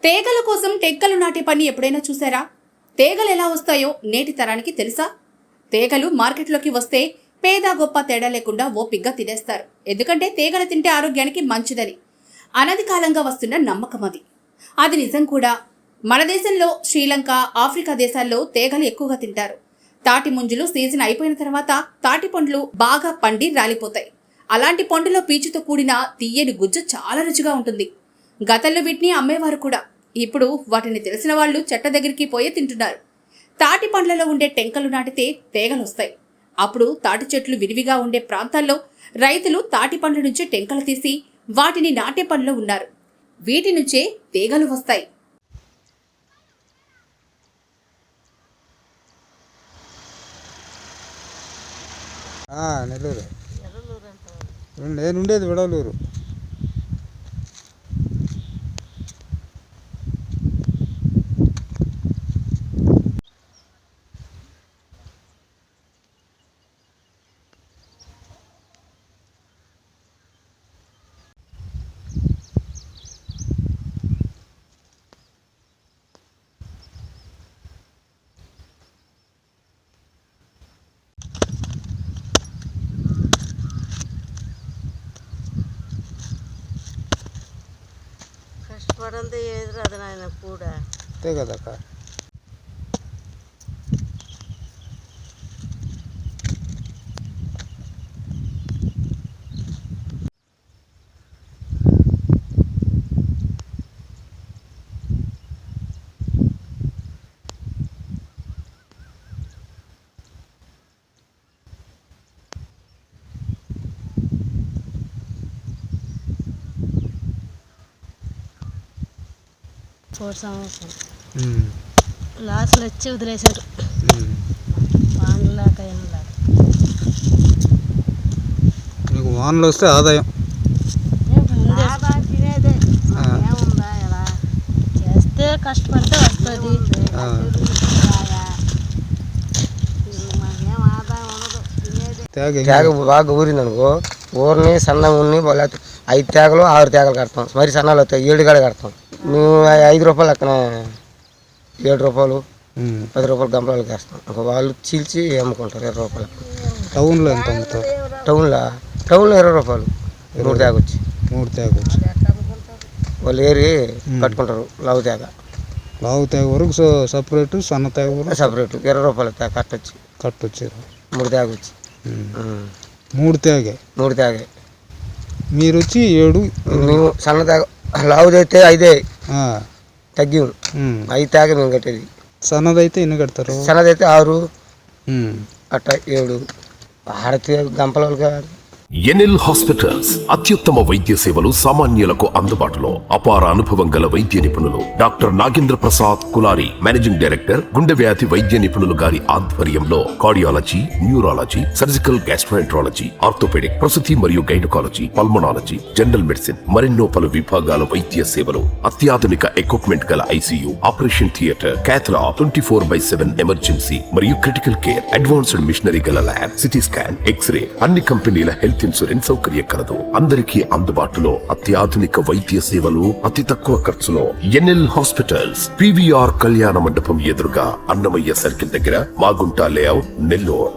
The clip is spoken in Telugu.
తీగల కోసం టెక్కలు నాటే పని ఎప్పుడైనా చూసారా? తీగలు ఎలా వస్తాయో నేటి తరానికి తెలుసా? తీగలు మార్కెట్లోకి వస్తే పేద గొప్ప తేడా లేకుండా ఓపిగ్గా తినేస్తారు. ఎందుకంటే తీగలు తింటే ఆరోగ్యానికి మంచిదని అనది కాలంగా వస్తున్న నమ్మకం అది నిజం కూడా. మన దేశంలో, శ్రీలంక, ఆఫ్రికా దేశాల్లో తీగలు ఎక్కువగా తింటారు. తాటి ముంజులు సీజన్ అయిపోయిన తర్వాత తాటి పండ్లు బాగా పండి రాలిపోతాయి. అలాంటి పండులో పీచుతో కూడిన తీయని గుజ్జు చాలా రుచిగా ఉంటుంది. గతంలో వీటిని అమ్మేవారు కూడా. ఇప్పుడు వాటిని తెలిసిన వాళ్ళు చెట్ట దగ్గరికి పోయి తింటున్నారు. తాటి పండ్లలో ఉండే టెంకలు నాటితే తీగలు వస్తాయి. అప్పుడు తాటి చెట్లు విరివిగా ఉండే ప్రాంతాల్లో రైతులు తాటి పండ్ల నుంచి టెంకలు తీసి వాటిని నాటే పనిలో ఉన్నారు. వీటి నుంచే తీగలు వస్తాయి. నెల్లూరు. నేనుండేది విడవలూరు. కష్టపడంతా ఏది రాదు నాయన కూడా. అంతే కదక్క. లాస్ట్లో వచ్చి వదిలేశారు. వానలాక ఏమలాక నీకు వానలు వస్తే ఆదాయం తినేదే ఏముందా? ఎలా చేస్తే కష్టపడితే వస్తుంది. మాకేం ఆదాయం ఉండదు. తినేదే తేగ బాగా ఊరింది అనుకో, ఊరిని సన్నం ఉన్ని 5 తేగలు 6 తేగలు కడతాం. మరి సన్నాలు వస్తాయి 7 కాడ కడతాం. మేము 5 రూపాయలు అక్కడ 7 రూపాయలు 10 రూపాయలు గంపలకి వేస్తాం. ఇంకా వాళ్ళు చీల్చి అమ్ముకుంటారు 20 రూపాయలు. టౌన్లో ఎంత అమ్ముతారు? టౌన్లో 20 రూపాయలు 3 తేగ వచ్చి. 3 తేగ వచ్చి వాళ్ళు ఏరి కట్టుకుంటారు. లావు తేగ. లావు తేగ వరకు సపరేటు, సన్న తేగ వరకు సపరేటు 20 రూపాయలు తేగ కట్టొచ్చారు. 3 తేగ వచ్చి 3 తేగే. 3 తేగే. మీరు వచ్చి 7. మేము సన్న తేగ లావుది అయితే 5 తగ్గి 5 తేగ మేము కట్టేది. సన్నదైతే ఎన్ని కడతారు? సన్నదైతే 6 అట్లా 7 ఆడతే గంపల వాళ్ళకి. ఎన్ఎల్ హాస్పిటల్స్ అత్యుత్తమ వైద్య సేవలు సామాన్యులకు అందుబాటులో. అపార అనుభవం గల వైద్య నిపుణులు doctor Nagendra Prasad Kulari, managing director, గుండె వ్యాధి వైద్య నిపుణులు గారి ఆధ్వర్యంలో cardiology, neurology, surgical gastroenterology, orthopaedic, ప్రసూతి మరియు గైనకాలజీ, పల్మనాలజీ, జనరల్ మెడిసిన్ మరెన్నో పలు విభాగాల వైద్య సేవలు. అత్యాధునిక ఎక్విప్మెంట్ గల ఐసీయూ, ఆపరేషన్ థియేటర్, క్యాథ్లా, 24/7 ఎమర్జెన్సీ మరియు క్రిటికల్ కేర్, అడ్వాన్స్డ్ మిషనరీ గల ల్యాబ్, సిటీ స్కాన్, ఎక్స్రే, అన్ని కంపెనీల హెల్త్ ఇన్సూరెన్స్ సౌకర్యం కలదు. అందరికీ అందుబాటులో అత్యాధునిక వైద్య సేవలు అతి తక్కువ ఖర్చులో. ఎన్ఎల్ హాస్పిటల్స్, పివిఆర్ కళ్యాణ మండపం ఎదురుగా, అన్నమయ్య సర్కిల్ దగ్గర, మాగుంట లేఅవుట్, నెల్లూరు.